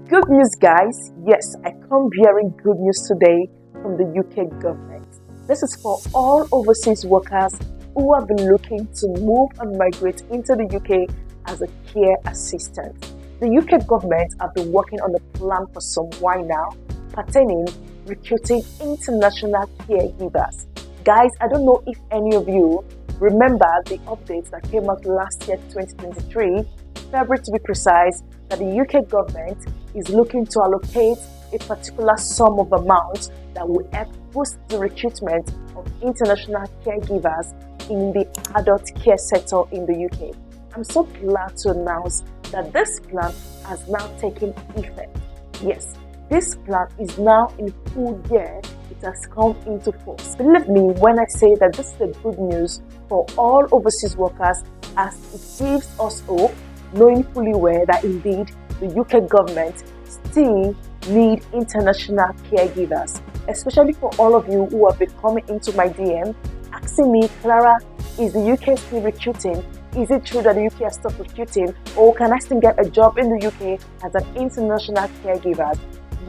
Good news, guys. Yes, I come bearing good news today from the UK government. This is for all overseas workers who have been looking to move and migrate into the UK as a care assistant. The UK government have been working on a plan for some while now pertaining recruiting international caregivers. Guys, I don't know if any of you remember the updates that came out last year, 2023, February to be precise, that the UK government is looking to allocate a particular sum of amount that will help boost the recruitment of international caregivers in the adult care sector in the UK. I'm so glad to announce that this plan has now taken effect. Yes, this plan is now in full gear. It has come into force. Believe me when I say that this is a good news for all overseas workers, as it gives us hope, knowing fully well that indeed the UK government still need international caregivers, especially for all of you who have been coming into my DM asking me, Clara, is the UK still recruiting? Is it true that the UK has stopped recruiting, or can I still get a job in the UK as an international caregiver?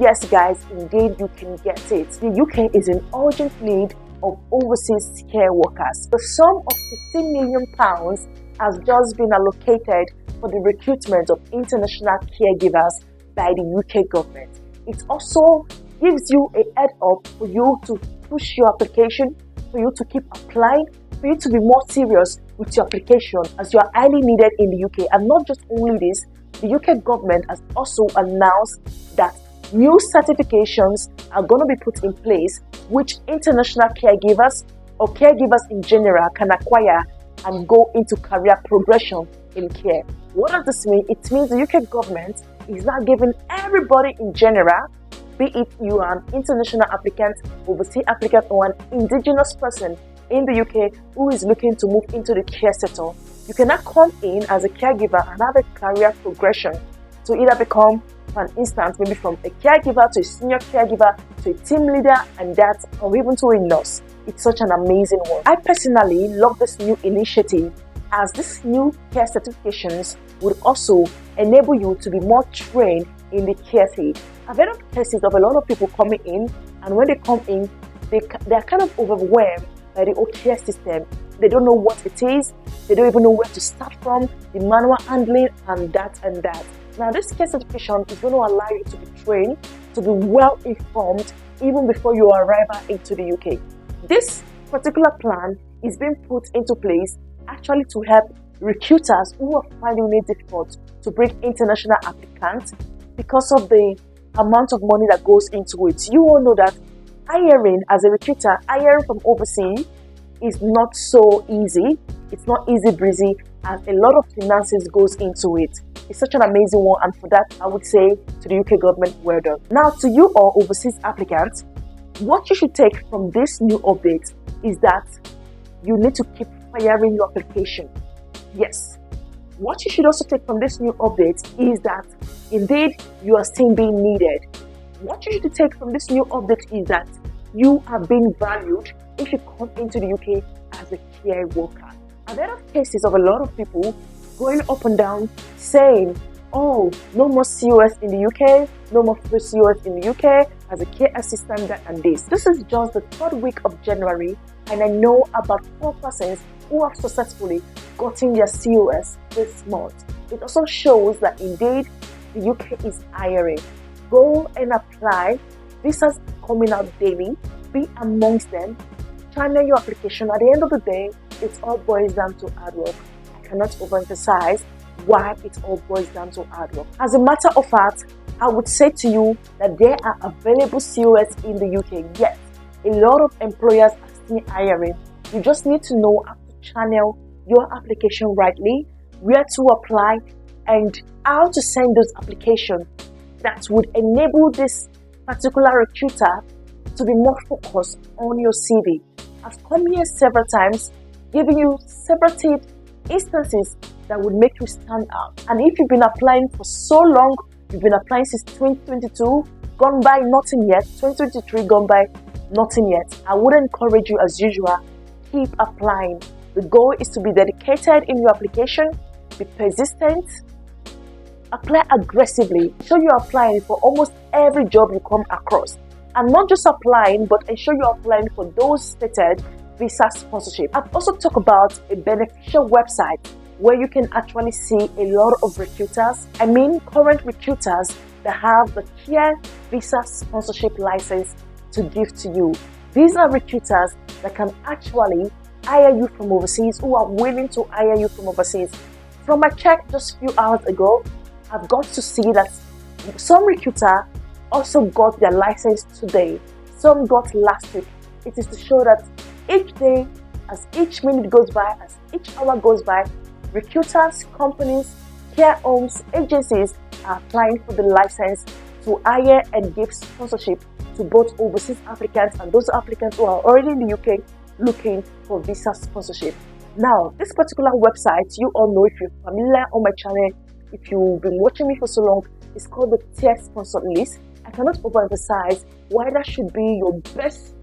Yes, guys, indeed you can get it. The UK is in urgent need of overseas care workers. The sum of £15 million has just been allocated for the recruitment of international caregivers by the UK government. It also gives you a head up for you to push your application, for you to keep applying, for you to be more serious with your application as you are highly needed in the UK. And not just only this, the UK government has also announced that new certifications are going to be put in place which international caregivers or caregivers in general can acquire and go into career progression in care. What does this mean? It means the UK government is now giving everybody in general, be it you are an international applicant, overseas applicant, or an indigenous person in the UK who is looking to move into the care sector, you can now come in as a caregiver and have a career progression to either become, for an instance, maybe from a caregiver to a senior caregiver to a team leader and that, or even to a nurse. It's such an amazing one. I personally love this new initiative, as these new care certifications would also enable you to be more trained in the care field. I've heard of cases of a lot of people coming in, and when they come in, they're kind of overwhelmed by the whole care system. They don't know what it is, they don't even know where to start from, the manual handling and that and that. Now this care certification is going to allow you to be trained, to be well informed even before your arrival into the UK. This particular plan is being put into place actually to help recruiters who are finding it difficult to bring international applicants because of the amount of money that goes into it. You all know that hiring as a recruiter, hiring from overseas is not so easy. It's not easy breezy, as a lot of finances goes into it. It's such an amazing one, and for that I would say to the UK government, well done. Now to you all overseas applicants, what you should take from this new update is that you need to keep firing your application. Yes. What you should also take from this new update is that indeed you are still being needed. What you should take from this new update is that you are being valued if you come into the UK as a care worker. I've heard of cases of a lot of people going up and down saying, oh, no more COS in the UK, no more free COS in the UK as a care assistant, that and this. This is just the third week of January, and I know about 4 persons who have successfully gotten their COS this month. It also shows that indeed the UK is hiring. Go and apply. Visas coming out daily. Be amongst them. Channel your application. At the end of the day, it all boils down to hard work. I cannot overemphasize why it all boils down to hard work. As a matter of fact, I would say to you that there are available COS in the UK. Yes, a lot of employers are still hiring. You just need to know how to channel your application rightly, where to apply, and how to send those applications that would enable this particular recruiter to be more focused on your CV. I've come here several times, giving you several tips, instances that would make you stand out. And if you've been applying for so long, you've been applying since 2022, gone by nothing yet, 2023 gone by nothing yet, I would encourage you as usual, keep applying. The goal is to be dedicated in your application, be persistent, Apply aggressively. Ensure you're applying for almost every job you come across. And not just applying, but ensure you're applying for those stated visa sponsorship. I've also talked about a beneficial website where you can actually see a lot of recruiters, current recruiters that have the care visa sponsorship license to give to you. These are recruiters that can actually hire you from overseas, who are willing to hire you from overseas. From my check just a few hours ago, I've got to see that some recruiter also got their license today. Some got last week. It is to show that each day, as each minute goes by, as each hour goes by, recruiters, companies, care homes, agencies are applying for the license to hire and give sponsorship to both overseas applicants and those applicants who are already in the UK looking for visa sponsorship. Now, this particular website, you all know if you're familiar on my channel, if you've been watching me for so long, it's called the Tier Sponsor List. I cannot overemphasize why that should be your best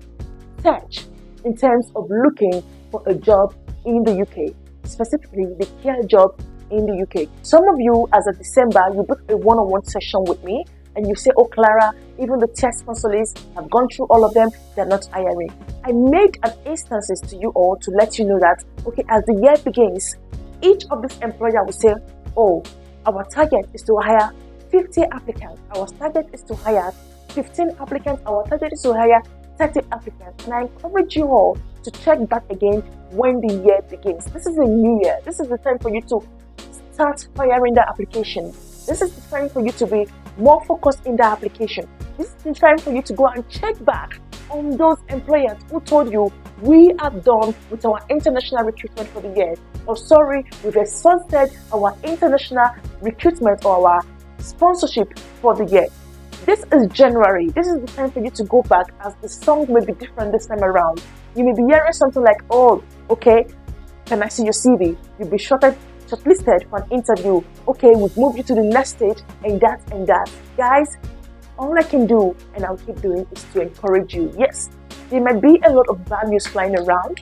search in terms of looking for a job in the UK, specifically the care job in the UK. Some of you, as of December, you booked a one-on-one session with me and you say, oh Clara, even the Tier Sponsor List, I've gone through all of them, they're not hiring. I made an instances to you all to let you know that, okay, as the year begins, each of these employer will say, oh, our target is to hire 50 applicants, our target is to hire 15 applicants, our target is to hire 30 applicants. And I encourage you all to check back again when the year begins. This is a new year. This is the time for you to start firing the application. This is the time for you to be more focused in the application. This is the time for you to go and check back on those employers who told you we are done with our international recruitment for the year, or sorry, we've exhausted our international recruitment or our sponsorship for the year. This is January. This is the time for you to go back, as the song may be different this time around. You may be hearing something like, oh, okay, can I see your CV? You'll be shortlisted for an interview. Okay, we've moved you to the next stage and that and that. Guys, all I can do, and I'll keep doing, is to encourage you. Yes, there might be a lot of bad news flying around.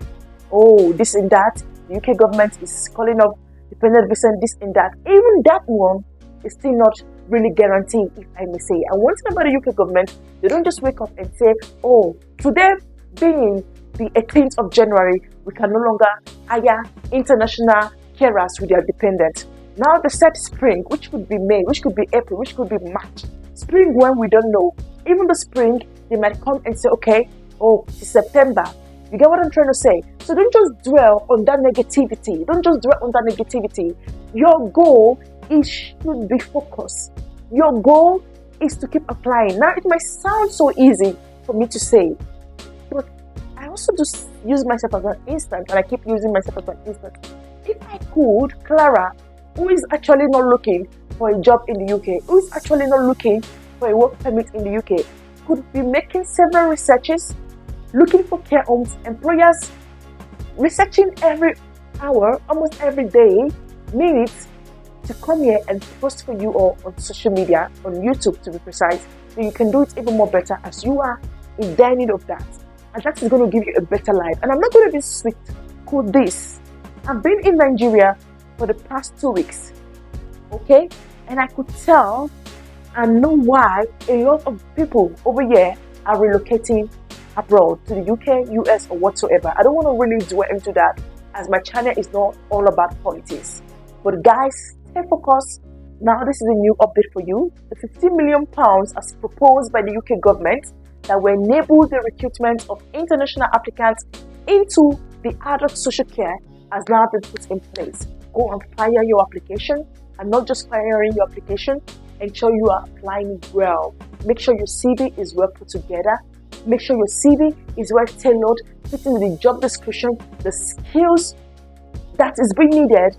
Oh, this and that. The UK government is calling off dependent visa, this and that. Even that one is still not really guaranteed, if I may say. And one thing about the UK government, they don't just wake up and say, oh, today being the 18th of January, we can no longer hire international carers with their dependents. Now they said spring, which could be May, which could be April, which could be March. Spring when we don't know. Even the spring, they might come and say, okay, oh, it's September. You get what I'm trying to say? So don't just dwell on that negativity. Don't just dwell on that negativity. Your goal should be focused. Your goal is to keep applying. Now, it might sound so easy for me to say, but I also just use myself as an instance, and I keep using myself as an instance. If I could, Clara, who is actually not looking for a job in the UK, who is actually not looking for a work permit in the UK, could be making several researches, looking for care homes, employers, researching every hour, almost every day, minutes, to come here and post for you all on social media, on YouTube to be precise, so you can do it even more better, as you are in dire need of that. And that is going to give you a better life. And I'm not going to be sweet with this. I've been in Nigeria for the past 2 weeks, okay? And I could tell and know why a lot of people over here are relocating abroad to the UK, US, or whatsoever. I don't want to really dwell into that, as my channel is not all about politics. But guys, stay focused. Now this is a new update for you. The £50 million as proposed by the UK government that will enable the recruitment of international applicants into the adult social care has now been put in place. Go and fire your application, and not just firing your application, ensure you are applying well. Make sure your CV is well put together. Make sure your CV is well tailored, fitting the job description, the skills that is being needed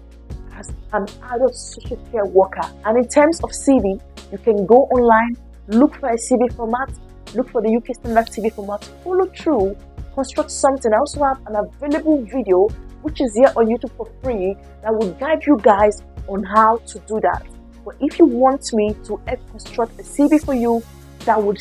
as an adult social care worker. And in terms of CV, you can go online, look for a CV format, look for the UK standard CV format, follow through, construct something. I also have an available video which is here on YouTube for free that will guide you guys on how to do that. But if you want me to help construct a CV for you that would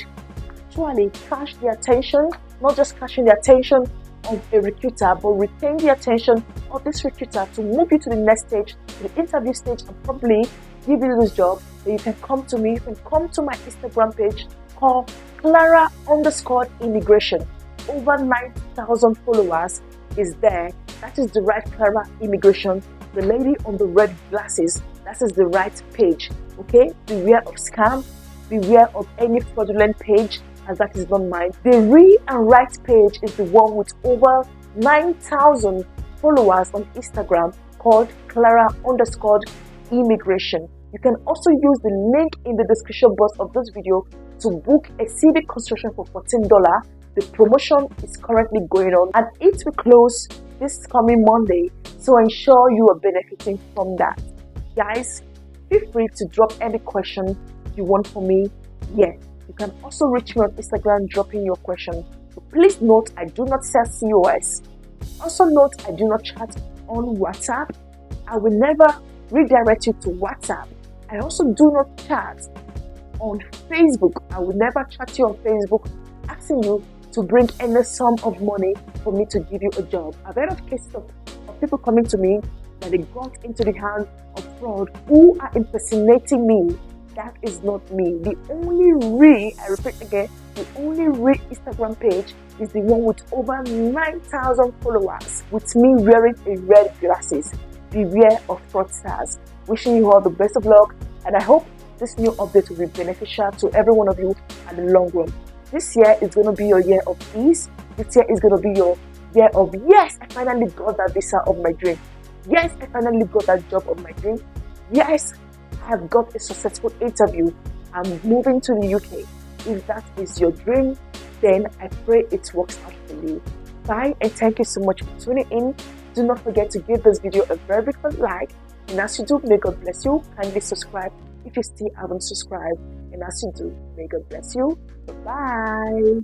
actually catch the attention, not just catching the attention of a recruiter, but retain the attention of this recruiter to move you to the next stage, to the interview stage, and probably give you this job, then you can come to me. You can come to my Instagram page called Clara _Immigration. Over 9,000 followers is there. That is the right Clara Immigration. The lady on the red glasses, that is the right page. Okay, beware of scam, beware of any fraudulent page, as that is not mine. The real and right page is the one with over 9,000 followers on Instagram called Clara _Immigration. You can also use the link in the description box of this video to book a CV construction for $14. The promotion is currently going on and it will close this coming Monday, so ensure you are benefiting from that. Guys, feel free to drop any question you want from me. Yeah, you can also reach me on Instagram dropping your question. So please note, I do not sell COS. Also note, I do not chat on WhatsApp. I will never redirect you to WhatsApp. I also do not chat on Facebook. I will never chat you on Facebook asking you to bring any sum of money for me to give you a job. I've heard of cases of people coming to me that they got into the hands of fraud who are impersonating me. That is not me. The only real, I repeat again, the only real Instagram page is the one with over 9,000 followers with me wearing a red glasses. Beware of fraudsters. Wishing you all the best of luck, and I hope this new update will be beneficial to every one of you at the long run. This year is going to be your year of ease. This year is going to be your year of, yes, I finally got that visa of my dream. Yes, I finally got that job of my dream. Yes, I have got a successful interview. I'm moving to the UK. If that is your dream, then I pray it works out for you. Bye, and thank you so much for tuning in. Do not forget to give this video a very big like. And as you do, may God bless you. Kindly subscribe if you still haven't subscribed. And as you do, may God bless you. Bye-bye.